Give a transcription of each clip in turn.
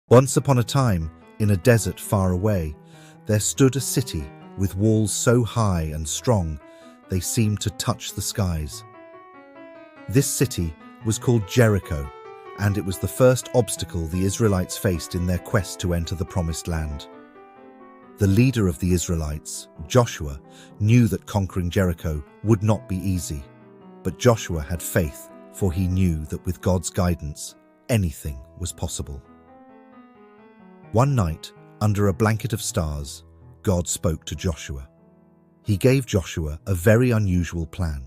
Once upon a time, in a desert far away, there stood a city with walls so high and strong they seemed to touch the skies. This city was called Jericho, and it was the first obstacle the Israelites faced in their quest to enter the Promised Land. The leader of the Israelites, Joshua, knew that conquering Jericho would not be easy. But Joshua had faith, for he knew that with God's guidance, anything was possible. One night, under a blanket of stars, God spoke to Joshua. He gave Joshua a very unusual plan.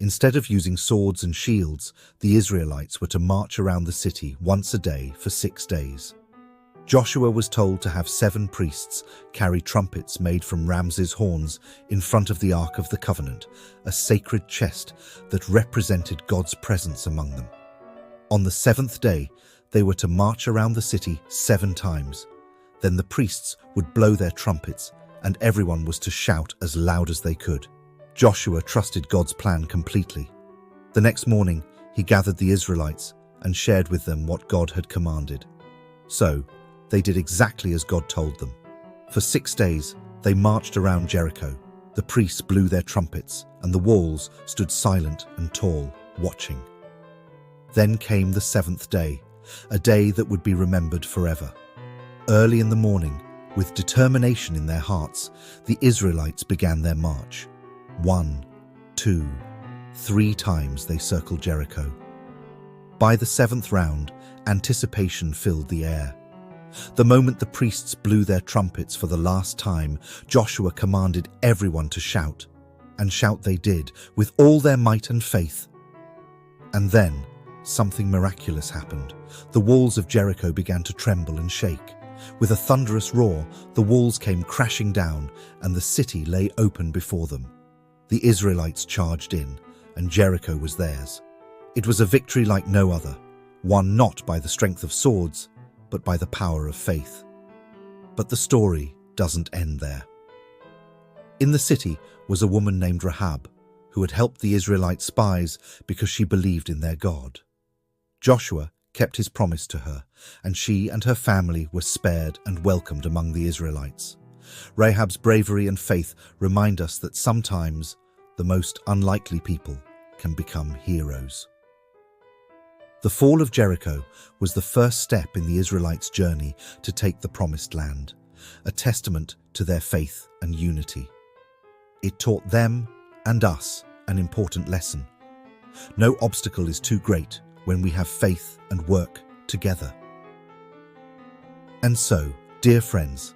Instead of using swords and shields, the Israelites were to march around the city once a day for 6 days. Joshua was told to have 7 priests carry trumpets made from ram's horns in front of the Ark of the Covenant, a sacred chest that represented God's presence among them. On the 7th day, they were to march around the city 7 times. Then the priests would blow their trumpets, and everyone was to shout as loud as they could. Joshua trusted God's plan completely. The next morning, he gathered the Israelites and shared with them what God had commanded. So, they did exactly as God told them. For 6 days, they marched around Jericho. The priests blew their trumpets, and the walls stood silent and tall, watching. Then came the 7th day, a day that would be remembered forever. Early in the morning, with determination in their hearts, the Israelites began their march. 1, 2, 3 times they circled Jericho. By the 7th round, anticipation filled the air. The moment the priests blew their trumpets for the last time, Joshua commanded everyone to shout. And shout they did, with all their might and faith. And then, something miraculous happened. The walls of Jericho began to tremble and shake. With a thunderous roar, the walls came crashing down, and the city lay open before them. The Israelites charged in, and Jericho was theirs. It was a victory like no other, won not by the strength of swords, but by the power of faith. But the story doesn't end there. In the city was a woman named Rahab, who had helped the Israelite spies because she believed in their God. Joshua kept his promise to her, and she and her family were spared and welcomed among the Israelites. Rahab's bravery and faith remind us that sometimes the most unlikely people can become heroes. The fall of Jericho was the first step in the Israelites' journey to take the Promised Land, a testament to their faith and unity. It taught them and us an important lesson. No obstacle is too great when we have faith and work together. And so, dear friends,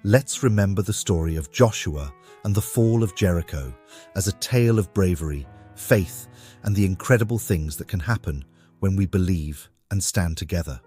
let's remember the story of Joshua and the fall of Jericho as a tale of bravery, faith, and the incredible things that can happen when we believe and stand together.